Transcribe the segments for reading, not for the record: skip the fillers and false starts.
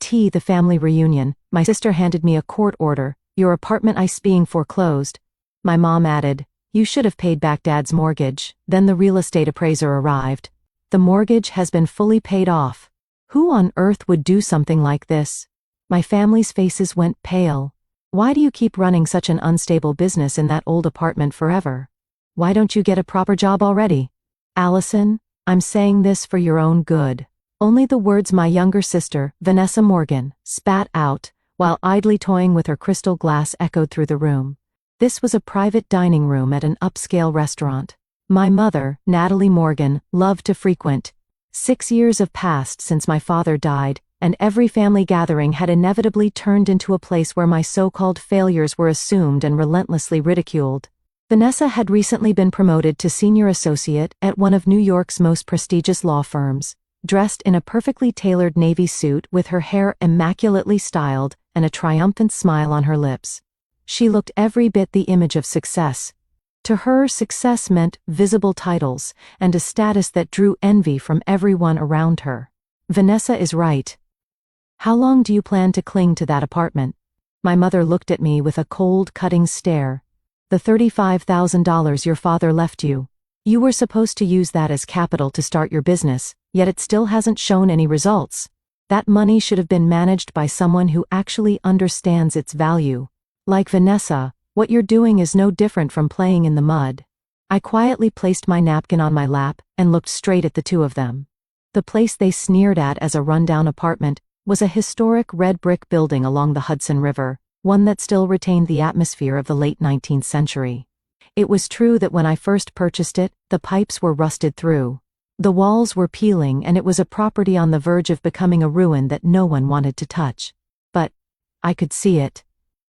The family reunion. My sister handed me a court order. Your apartment is being foreclosed. My mom added, you should have paid back Dad's mortgage. Then the real estate appraiser arrived. The mortgage has been fully paid off. Who on earth would do something like this? My family's faces went pale. Why do you keep running such an unstable business in that old apartment forever? Why don't you get a proper job already? Allison, I'm saying this for your own good. Only the words my younger sister, Vanessa Morgan, spat out, while idly toying with her crystal glass echoed through the room. This was a private dining room at an upscale restaurant. My mother, Natalie Morgan, loved to frequent. 6 years have passed since my father died, and every family gathering had inevitably turned into a place where my so-called failures were assumed and relentlessly ridiculed. Vanessa had recently been promoted to senior associate at one of New York's most prestigious law firms, dressed in a perfectly tailored navy suit with her hair immaculately styled and a triumphant smile on her lips. She looked every bit the image of success. To her, success meant visible titles and a status that drew envy from everyone around her. Vanessa is right. How long do you plan to cling to that apartment? My mother looked at me with a cold, cutting stare. The $35,000 your father left you. You were supposed to use that as capital to start your business, yet it still hasn't shown any results. That money should have been managed by someone who actually understands its value. Like Vanessa, what you're doing is no different from playing in the mud. I quietly placed my napkin on my lap and looked straight at the two of them. The place they sneered at as a rundown apartment was a historic red brick building along the Hudson River, one that still retained the atmosphere of the late 19th century. It was true that when I first purchased it, the pipes were rusted through. The walls were peeling and it was a property on the verge of becoming a ruin that no one wanted to touch. But I could see it.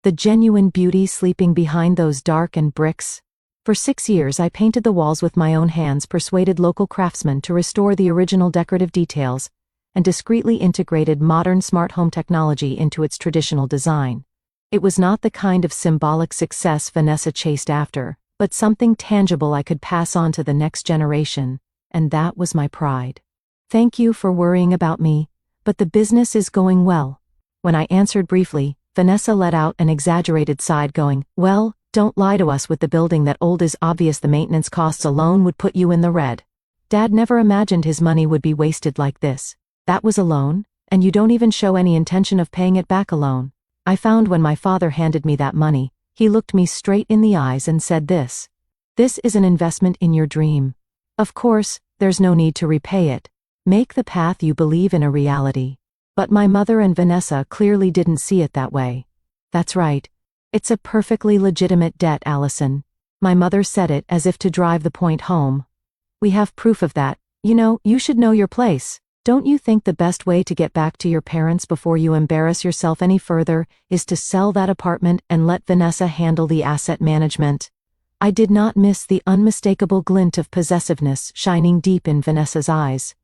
The genuine beauty sleeping behind those darkened bricks. For 6 years I painted the walls with my own hands, persuaded local craftsmen to restore the original decorative details, and discreetly integrated modern smart home technology into its traditional design. It was not the kind of symbolic success Vanessa chased after, but something tangible I could pass on to the next generation, and that was my pride. Thank you for worrying about me, but the business is going well. When I answered briefly, Vanessa let out an exaggerated sigh, going, well, don't lie to us with the building that old. Is obvious the maintenance costs alone would put you in the red. Dad never imagined his money would be wasted like this. That was a loan, and you don't even show any intention of paying it back alone. I found when my father handed me that money, he looked me straight in the eyes and said this. This is an investment in your dream. Of course, there's no need to repay it. Make the path you believe in a reality. But my mother and Vanessa clearly didn't see it that way. That's right. It's a perfectly legitimate debt, Allison. My mother said it as if to drive the point home. We have proof of that. You should know your place. Don't you think the best way to get back to your parents before you embarrass yourself any further is to sell that apartment and let Vanessa handle the asset management? I did not miss the unmistakable glint of possessiveness shining deep in Vanessa's eyes.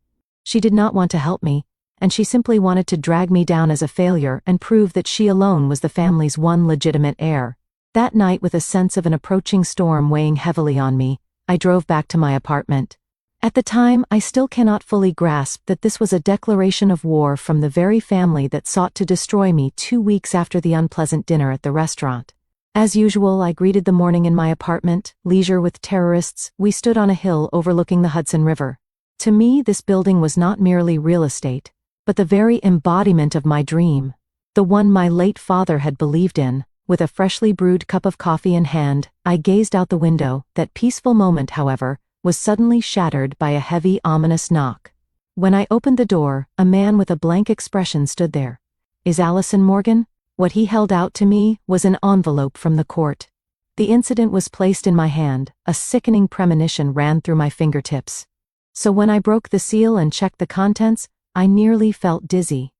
She did not want to help me, and she simply wanted to drag me down as a failure and prove that she alone was the family's one legitimate heir. That night, with a sense of an approaching storm weighing heavily on me, I drove back to my apartment. At the time, I still cannot fully grasp that this was a declaration of war from the very family that sought to destroy me 2 weeks after the unpleasant dinner at the restaurant. As usual, I greeted the morning in my apartment, leisure with terrorists. We stood on a hill overlooking the Hudson River. To me, this building was not merely real estate, but the very embodiment of my dream, the one my late father had believed in. With a freshly brewed cup of coffee in hand, I gazed out the window. That peaceful moment, however, was suddenly shattered by a heavy, ominous knock. When I opened the door, a man with a blank expression stood there. Is Allison Morgan? What he held out to me was an envelope from the court. The incident was placed in my hand. A sickening premonition ran through my fingertips. So when I broke the seal and checked the contents, I nearly felt dizzy.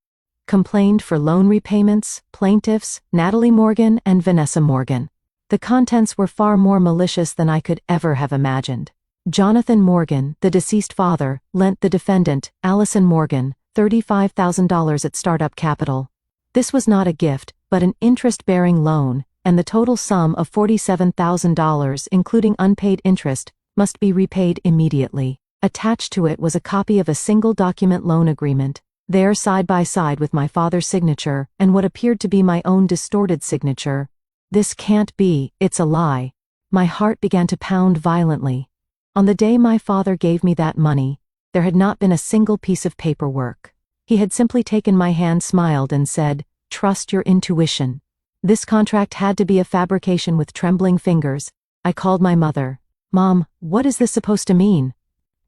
Complained for loan repayments, plaintiffs, Natalie Morgan and Vanessa Morgan. The contents were far more malicious than I could ever have imagined. Jonathan Morgan, the deceased father, lent the defendant, Allison Morgan, $35,000 at startup capital. This was not a gift, but an interest-bearing loan, and the total sum of $47,000, including unpaid interest, must be repaid immediately. Attached to it was a copy of a single document loan agreement. there side by side with my father's signature and what appeared to be my own distorted signature. This can't be, it's a lie. My heart began to pound violently. On the day my father gave me that money, there had not been a single piece of paperwork. He had simply taken my hand, smiled, and said, "Trust your intuition." This contract had to be a fabrication. With trembling fingers, I called my mother. "Mom, what is this supposed to mean?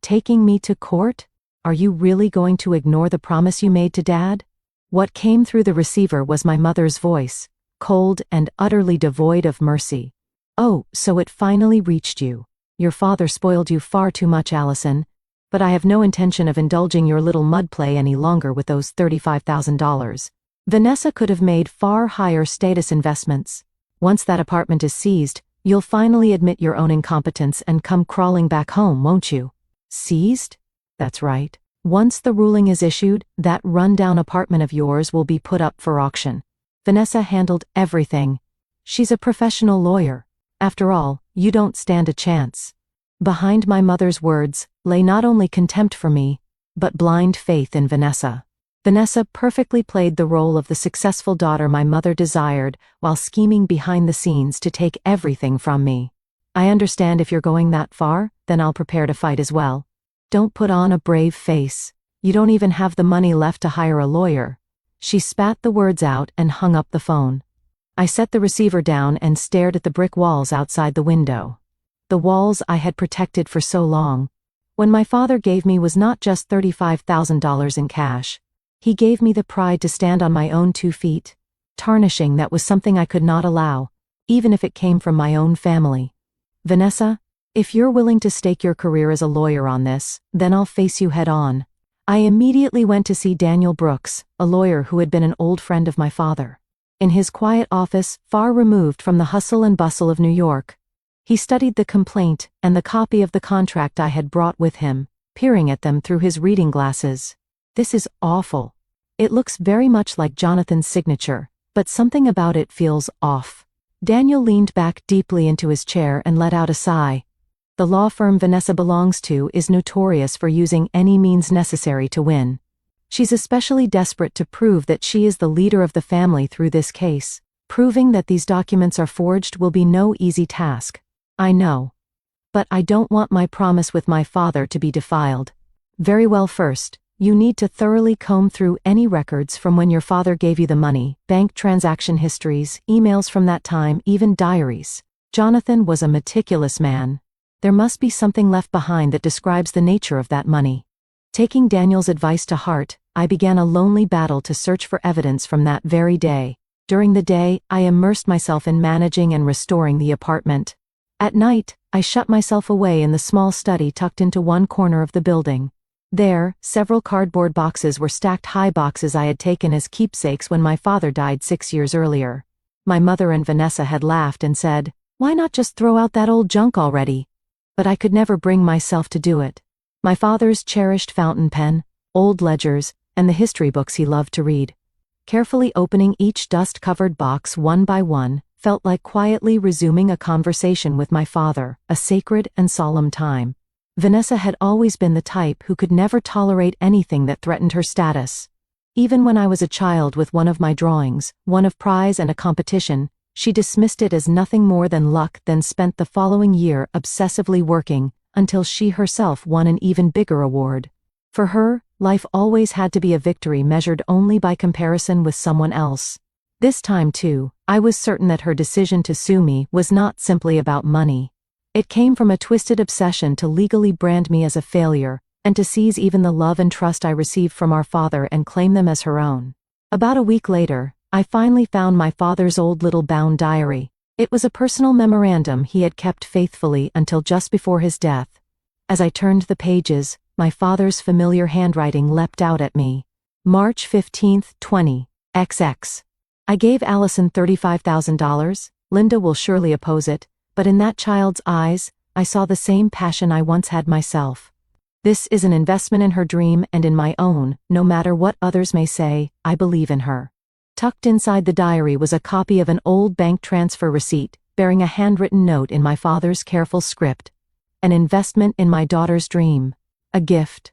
Taking me to court? Are you really going to ignore the promise you made to Dad?" What came through the receiver was my mother's voice, cold and utterly devoid of mercy. "Oh, so it finally reached you. Your father spoiled you far too much, Allison, but I have no intention of indulging your little mud play any longer with those $35,000. Vanessa could have made far higher status investments. Once that apartment is seized, you'll finally admit your own incompetence and come crawling back home, won't you?" Seized? That's right. Once the ruling is issued, that rundown apartment of yours will be put up for auction. Vanessa handled everything. She's a professional lawyer. After all, you don't stand a chance. Behind my mother's words lay not only contempt for me, but blind faith in Vanessa. Vanessa perfectly played the role of the successful daughter my mother desired while scheming behind the scenes to take everything from me. "I understand if you're going that far, then I'll prepare to fight as well. Don't put on a brave face. You don't even have the money left to hire a lawyer." She spat the words out and hung up the phone. I set the receiver down and stared at the brick walls outside the window. The walls I had protected for so long. When my father gave me was not just $35,000 in cash. He gave me the pride to stand on my own 2 feet. Tarnishing that was something I could not allow, even if it came from my own family. "Vanessa, if you're willing to stake your career as a lawyer on this, then I'll face you head on." I immediately went to see Daniel Brooks, a lawyer who had been an old friend of my father. In his quiet office, far removed from the hustle and bustle of New York, he studied the complaint and the copy of the contract I had brought with him, peering at them through his reading glasses. "This is awful. It looks very much like Jonathan's signature, but something about it feels off." Daniel leaned back deeply into his chair and let out a sigh. The law firm Vanessa belongs to is notorious for using any means necessary to win. She's especially desperate to prove that she is the leader of the family through this case. Proving that these documents are forged will be no easy task. I know. But I don't want my promise with my father to be defiled. "Very well, first, you need to thoroughly comb through any records from when your father gave you the money, bank transaction histories, emails from that time, even diaries. Jonathan was a meticulous man. There must be something left behind that describes the nature of that money." Taking Daniel's advice to heart, I began a lonely battle to search for evidence from that very day. During the day, I immersed myself in managing and restoring the apartment. At night, I shut myself away in the small study tucked into one corner of the building. There, several cardboard boxes were stacked high, boxes I had taken as keepsakes when my father died 6 years earlier. My mother and Vanessa had laughed and said, "Why not just throw out that old junk already?" But I could never bring myself to do it. My father's cherished fountain pen, old ledgers, and the history books he loved to read. Carefully opening each dust-covered box one by one felt like quietly resuming a conversation with my father, a sacred and solemn time. Vanessa had always been the type who could never tolerate anything that threatened her status. Even when I was a child with one of my drawings, won a prize and a competition, she dismissed it as nothing more than luck, then spent the following year obsessively working until she herself won an even bigger award. For her, life always had to be a victory measured only by comparison with someone else. This time, too, I was certain that her decision to sue me was not simply about money. It came from a twisted obsession to legally brand me as a failure, and to seize even the love and trust I received from our father and claim them as her own. About a week later, I finally found my father's old little bound diary. It was a personal memorandum he had kept faithfully until just before his death. As I turned the pages, my father's familiar handwriting leapt out at me. March 15, 20, XX. I gave Allison $35,000. Linda will surely oppose it, but in that child's eyes, I saw the same passion I once had myself. This is an investment in her dream and in my own. No matter what others may say, I believe in her. Tucked inside the diary was a copy of an old bank transfer receipt, bearing a handwritten note in my father's careful script. An investment in my daughter's dream. A gift.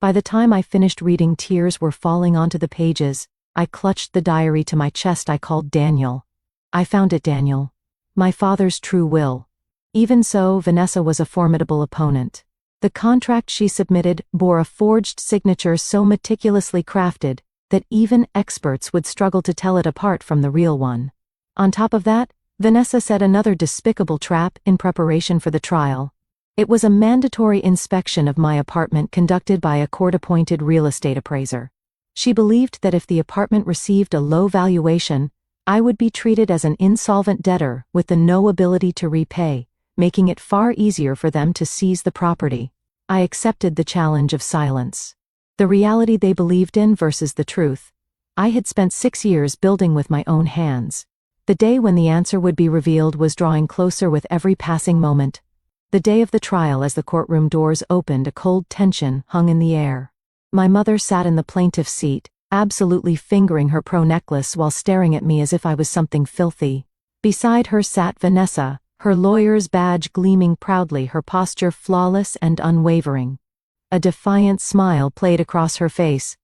By the time I finished reading, tears were falling onto the pages. I clutched the diary to my chest. I called Daniel. I found it, Daniel. My father's true will. Even so, Vanessa was a formidable opponent. The contract she submitted bore a forged signature so meticulously crafted that even experts would struggle to tell it apart from the real one. On top of that, Vanessa set another despicable trap in preparation for the trial. It was a mandatory inspection of my apartment conducted by a court-appointed real estate appraiser. She believed that if the apartment received a low valuation, I would be treated as an insolvent debtor with no ability to repay, making it far easier for them to seize the property. I accepted the challenge of silence. The reality they believed in versus the truth. I had spent 6 years building with my own hands. The day when the answer would be revealed was drawing closer with every passing moment. The day of the trial, as the courtroom doors opened, a cold tension hung in the air. My mother sat in the plaintiff's seat, absolutely fingering her pearl necklace while staring at me as if I was something filthy. Beside her sat Vanessa, her lawyer's badge gleaming proudly, her posture flawless and unwavering. A defiant smile played across her face.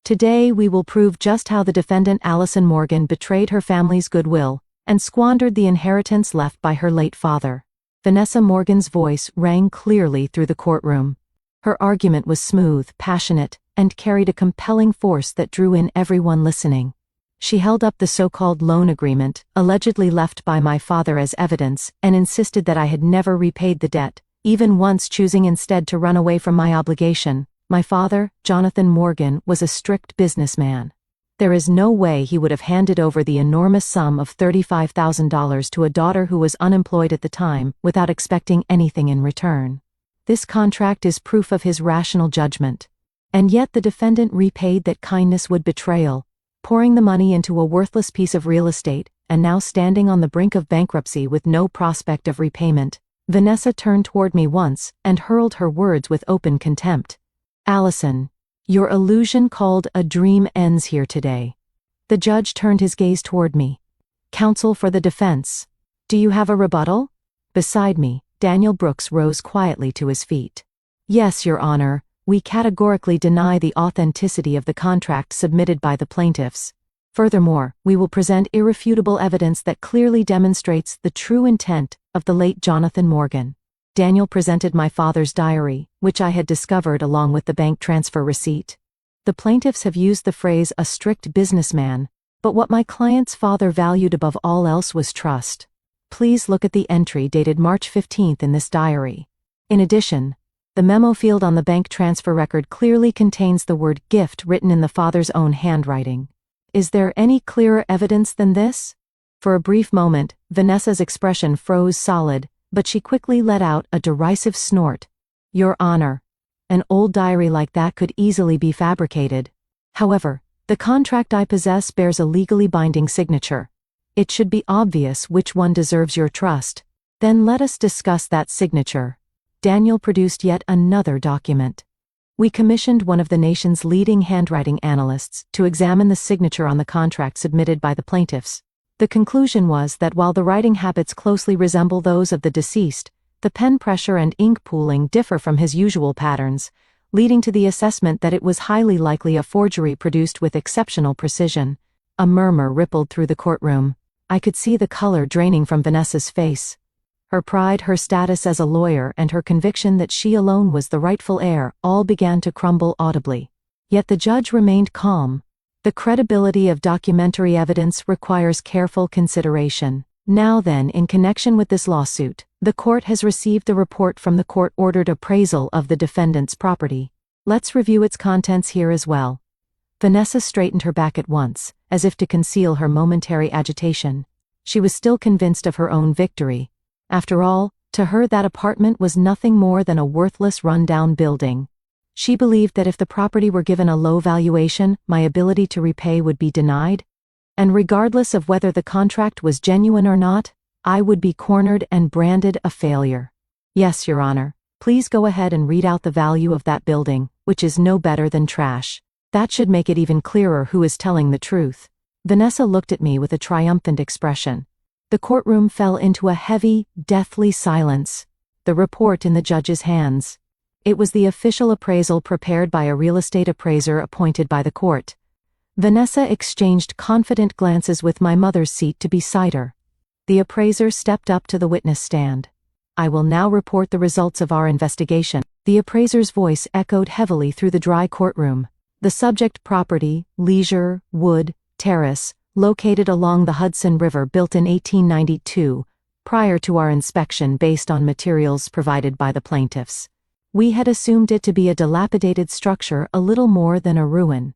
Today we will prove just how the defendant Allison Morgan betrayed her family's goodwill and squandered the inheritance left by her late father. Vanessa Morgan's voice rang clearly through the courtroom. Her argument was smooth, passionate, and carried a compelling force that drew in everyone listening. She held up the so-called loan agreement, allegedly left by my father as evidence, and insisted that I had never repaid the debt, even once, choosing instead to run away from my obligation. My father, Jonathan Morgan, was a strict businessman. There is no way he would have handed over the enormous sum of $35,000 to a daughter who was unemployed at the time without expecting anything in return. This contract is proof of his rational judgment. And yet the defendant repaid that kindness with betrayal, pouring the money into a worthless piece of real estate, and now standing on the brink of bankruptcy with no prospect of repayment. Vanessa turned toward me once and hurled her words with open contempt. Allison, your illusion called a dream ends here today. The judge turned his gaze toward me. Counsel for the defense. Do you have a rebuttal? Beside me, Daniel Brooks rose quietly to his feet. Yes, Your Honor, we categorically deny the authenticity of the contract submitted by the plaintiffs. Furthermore, we will present irrefutable evidence that clearly demonstrates the true intent of the late Jonathan Morgan. Daniel presented my father's diary, which I had discovered along with the bank transfer receipt. The plaintiffs have used the phrase "a strict businessman," but what my client's father valued above all else was trust. Please look at the entry dated March 15th in this diary. In addition, the memo field on the bank transfer record clearly contains the word gift written in the father's own handwriting. Is there any clearer evidence than this? For a brief moment, Vanessa's expression froze solid, but she quickly let out a derisive snort. Your Honor, an old diary like that could easily be fabricated. However, the contract I possess bears a legally binding signature. It should be obvious which one deserves your trust. Then let us discuss that signature. Daniel produced yet another document. We commissioned one of the nation's leading handwriting analysts to examine the signature on the contract submitted by the plaintiffs. The conclusion was that while the writing habits closely resemble those of the deceased, the pen pressure and ink pooling differ from his usual patterns, leading to the assessment that it was highly likely a forgery produced with exceptional precision. A murmur rippled through the courtroom. I could see the color draining from Vanessa's face. Her pride, her status as a lawyer, and her conviction that she alone was the rightful heir all began to crumble audibly. Yet the judge remained calm. The credibility of documentary evidence requires careful consideration. Now then, in connection with this lawsuit, the court has received the report from the court-ordered appraisal of the defendant's property. Let's review its contents here as well. Vanessa straightened her back at once, as if to conceal her momentary agitation. She was still convinced of her own victory. After all, to her that apartment was nothing more than a worthless run-down building. She believed that if the property were given a low valuation, my ability to repay would be denied. And regardless of whether the contract was genuine or not, I would be cornered and branded a failure. Yes, Your Honor, please go ahead and read out the value of that building, which is no better than trash. That should make it even clearer who is telling the truth. Vanessa looked at me with a triumphant expression. The courtroom fell into a heavy, deathly silence. The report in the judge's hands. It was the official appraisal prepared by a real estate appraiser appointed by the court. Vanessa exchanged confident glances with my mother's seat to be beside her. The appraiser stepped up to the witness stand. "I will now report the results of our investigation." The appraiser's voice echoed heavily through the dry courtroom. The subject property, Leisure Wood Terrace, located along the Hudson River, built in 1892, prior to our inspection based on materials provided by the plaintiffs. We had assumed it to be a dilapidated structure, a little more than a ruin.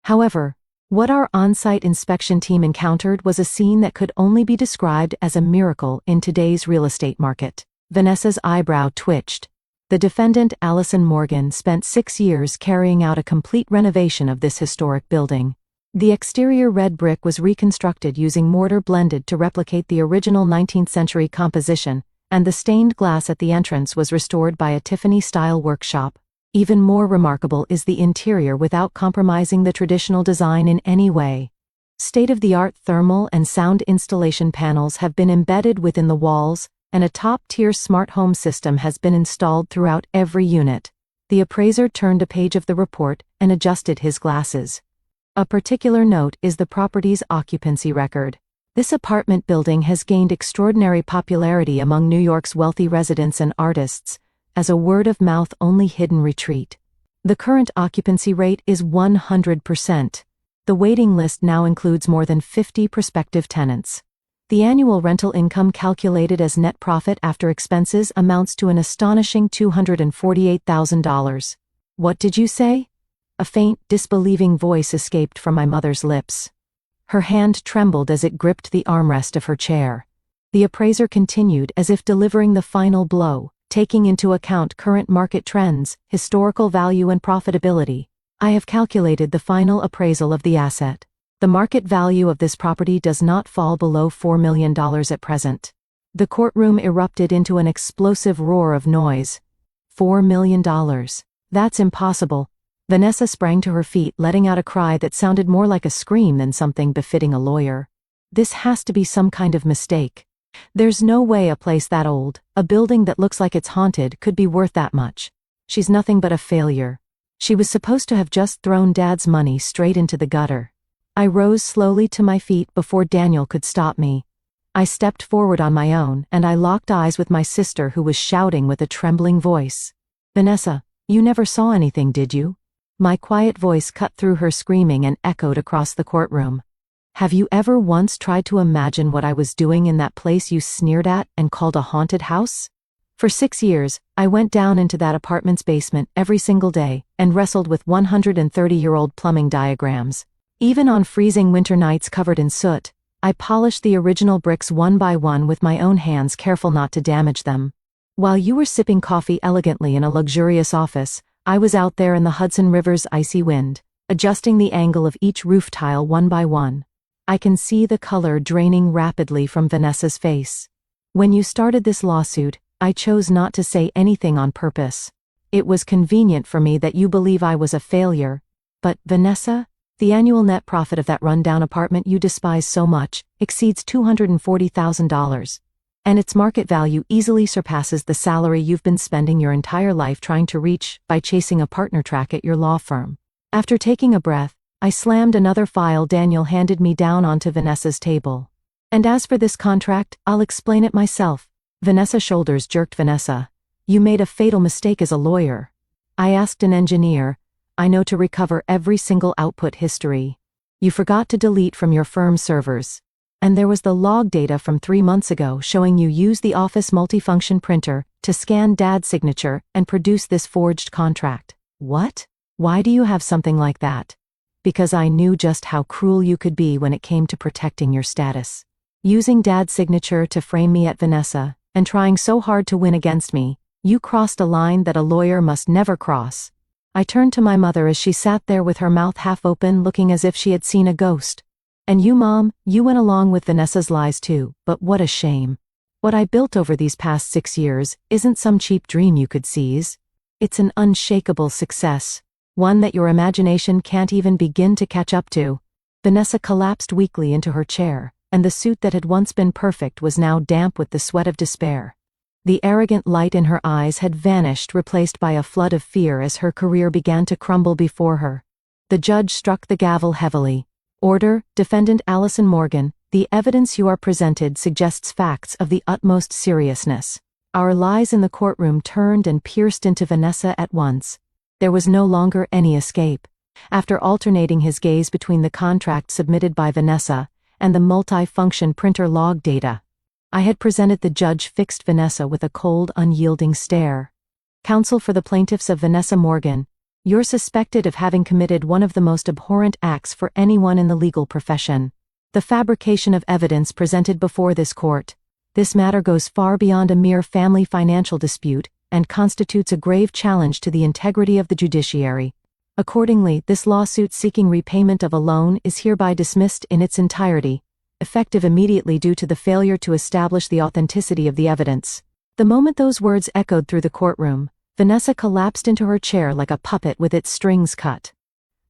However, what our on-site inspection team encountered was a scene that could only be described as a miracle in today's real estate market. Vanessa's eyebrow twitched. The defendant, Allison Morgan, spent 6 years carrying out a complete renovation of this historic building. The exterior red brick was reconstructed using mortar blended to replicate the original 19th-century composition, and the stained glass at the entrance was restored by a Tiffany-style workshop. Even more remarkable is the interior without compromising the traditional design in any way. State-of-the-art thermal and sound installation panels have been embedded within the walls, and a top-tier smart home system has been installed throughout every unit. The appraiser turned a page of the report and adjusted his glasses. A particular note is the property's occupancy record. This apartment building has gained extraordinary popularity among New York's wealthy residents and artists, as a word-of-mouth only hidden retreat. The current occupancy rate is 100%. The waiting list now includes more than 50 prospective tenants. The annual rental income calculated as net profit after expenses amounts to an astonishing $248,000. "What did you say?" A faint, disbelieving voice escaped from my mother's lips. Her hand trembled as it gripped the armrest of her chair. The appraiser continued as if delivering the final blow, taking into account current market trends, historical value and profitability. "I have calculated the final appraisal of the asset. The market value of this property does not fall below $4 million at present." The courtroom erupted into an explosive roar of noise. $4 million. That's impossible. Vanessa sprang to her feet, letting out a cry that sounded more like a scream than something befitting a lawyer. "This has to be some kind of mistake. There's no way a place that old, a building that looks like it's haunted, could be worth that much. She's nothing but a failure. She was supposed to have just thrown Dad's money straight into the gutter." I rose slowly to my feet before Daniel could stop me. I stepped forward on my own, and I locked eyes with my sister, who was shouting with a trembling voice. "Vanessa, you never saw anything, did you?" My quiet voice cut through her screaming and echoed across the courtroom. "Have you ever once tried to imagine what I was doing in that place you sneered at and called a haunted house? For 6 years, I went down into that apartment's basement every single day and wrestled with 130-year-old plumbing diagrams. Even on freezing winter nights covered in soot, I polished the original bricks one by one with my own hands, careful not to damage them. While you were sipping coffee elegantly in a luxurious office, I was out there in the Hudson River's icy wind, adjusting the angle of each roof tile one by one. I can see the color draining rapidly from Vanessa's face. When you started this lawsuit, I chose not to say anything on purpose. It was convenient for me that you believe I was a failure. But, Vanessa, the annual net profit of that rundown apartment you despise so much exceeds $240,000. And its market value easily surpasses the salary you've been spending your entire life trying to reach by chasing a partner track at your law firm. After taking a breath, I slammed another file Daniel handed me down onto Vanessa's table. "And as for this contract, I'll explain it myself." Vanessa's shoulders jerked. "Vanessa, you made a fatal mistake as a lawyer. I asked an engineer, I know, to recover every single output history. You forgot to delete from your firm's servers. And there was the log data from 3 months ago showing you used the office multifunction printer to scan Dad's signature and produce this forged contract." "What? Why do you have something like that?" "Because I knew just how cruel you could be when it came to protecting your status. Using Dad's signature to frame me at Vanessa, and trying so hard to win against me, you crossed a line that a lawyer must never cross." I turned to my mother as she sat there with her mouth half open, looking as if she had seen a ghost. "And you, Mom, you went along with Vanessa's lies too, but what a shame. What I built over these past 6 years isn't some cheap dream you could seize. It's an unshakable success, one that your imagination can't even begin to catch up to." Vanessa collapsed weakly into her chair, and the suit that had once been perfect was now damp with the sweat of despair. The arrogant light in her eyes had vanished, replaced by a flood of fear as her career began to crumble before her. The judge struck the gavel heavily. Order, Defendant Allison Morgan, the evidence you are presented suggests facts of the utmost seriousness. Our lies in the courtroom turned and pierced into Vanessa at once. There was no longer any escape. After alternating his gaze between the contract submitted by Vanessa and the multi-function printer log data, I had presented the judge fixed Vanessa with a cold, unyielding stare. Counsel for the plaintiffs of Vanessa Morgan, you're suspected of having committed one of the most abhorrent acts for anyone in the legal profession. The fabrication of evidence presented before this court. This matter goes far beyond a mere family financial dispute and constitutes a grave challenge to the integrity of the judiciary. Accordingly, this lawsuit seeking repayment of a loan is hereby dismissed in its entirety, effective immediately due to the failure to establish the authenticity of the evidence. The moment those words echoed through the courtroom, Vanessa collapsed into her chair like a puppet with its strings cut.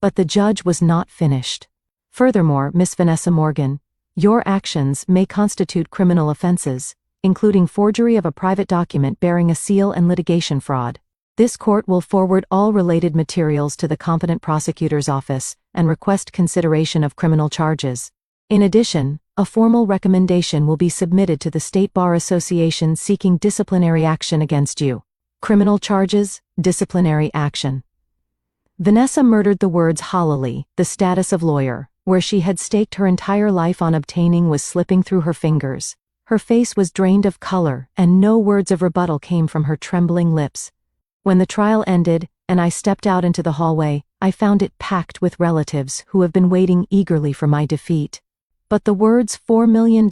But the judge was not finished. Furthermore, Miss Vanessa Morgan, your actions may constitute criminal offenses, including forgery of a private document bearing a seal and litigation fraud. This court will forward all related materials to the competent prosecutor's office and request consideration of criminal charges. In addition, a formal recommendation will be submitted to the State Bar Association seeking disciplinary action against you. Criminal charges, disciplinary action. Vanessa murdered the words hollowly. The status of lawyer, where she had staked her entire life on obtaining, was slipping through her fingers. Her face was drained of color, and no words of rebuttal came from her trembling lips. When the trial ended, and I stepped out into the hallway, I found it packed with relatives who have been waiting eagerly for my defeat. But the words $4 million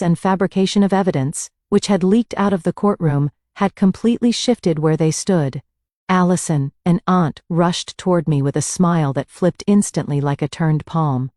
and fabrication of evidence, which had leaked out of the courtroom, had completely shifted where they stood. Allison, an aunt, rushed toward me with a smile that flipped instantly like a turned palm.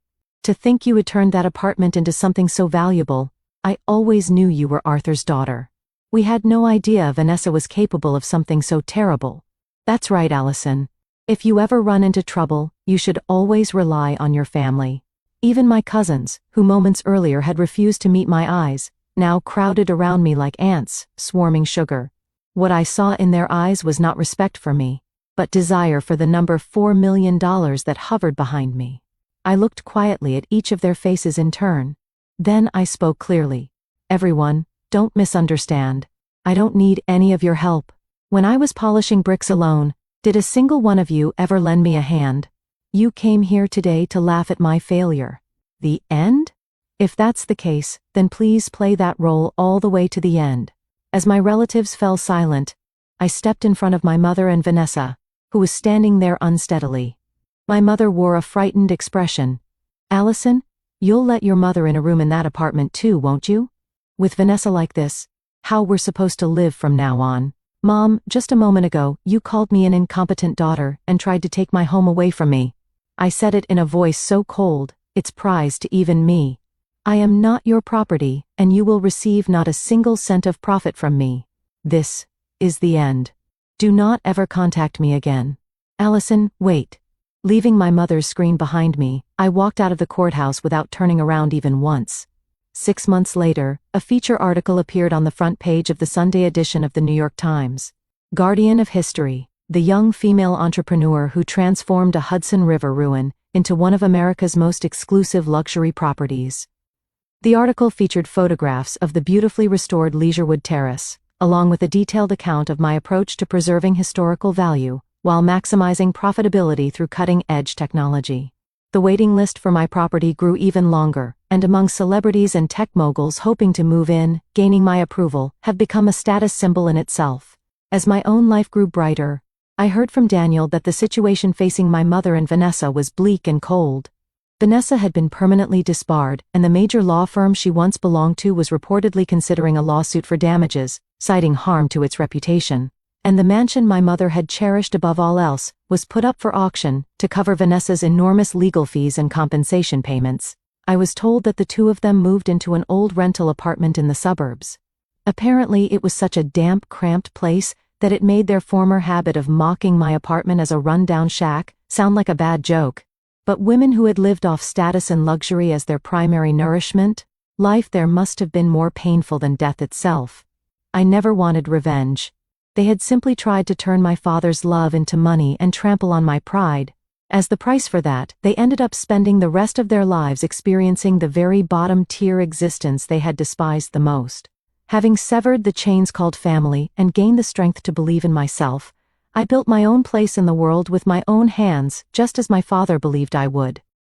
To think you had turned that apartment into something so valuable. I always knew you were Arthur's daughter. We had no idea Vanessa was capable of something so terrible. That's right, Allison. If you ever run into trouble, you should always rely on your family. Even my cousins, who moments earlier had refused to meet my eyes, now crowded around me like ants, swarming sugar. What I saw in their eyes was not respect for me, but desire for the number $4 million that hovered behind me. I looked quietly at each of their faces in turn. Then I spoke clearly. Everyone, don't misunderstand. I don't need any of your help. When I was polishing bricks alone, did a single one of you ever lend me a hand? You came here today to laugh at my failure. The end? If that's the case, then please play that role all the way to the end. As my relatives fell silent, I stepped in front of my mother and Vanessa, who was standing there unsteadily. My mother wore a frightened expression. Allison, you'll let your mother in a room in that apartment too, won't you? With Vanessa like this, how we're supposed to live from now on? Mom, just a moment ago, you called me an incompetent daughter and tried to take my home away from me. I said it in a voice so cold, it's prized to even me. I am not your property, and you will receive not a single cent of profit from me. This is the end. Do not ever contact me again. Allison, wait. Leaving my mother's screen behind me, I walked out of the courthouse without turning around even once. 6 months later, a feature article appeared on the front page of the Sunday edition of the New York Times. Guardian of History, the young female entrepreneur who transformed a Hudson River ruin into one of America's most exclusive luxury properties. The article featured photographs of the beautifully restored Leisurewood Terrace, along with a detailed account of my approach to preserving historical value while maximizing profitability through cutting-edge technology. The waiting list for my property grew even longer, and among celebrities and tech moguls hoping to move in, gaining my approval, have become a status symbol in itself. As my own life grew brighter, I heard from Daniel that the situation facing my mother and Vanessa was bleak and cold. Vanessa had been permanently disbarred, and the major law firm she once belonged to was reportedly considering a lawsuit for damages, citing harm to its reputation. And the mansion my mother had cherished above all else was put up for auction to cover Vanessa's enormous legal fees and compensation payments. I was told that the two of them moved into an old rental apartment in the suburbs. Apparently it was such a damp, cramped place that it made their former habit of mocking my apartment as a run-down shack sound like a bad joke. But women who had lived off status and luxury as their primary nourishment, life there must have been more painful than death itself. I never wanted revenge. They had simply tried to turn my father's love into money and trample on my pride. As the price for that, they ended up spending the rest of their lives experiencing the very bottom-tier existence they had despised the most. Having severed the chains called family and gained the strength to believe in myself, I built my own place in the world with my own hands, just as my father believed I would.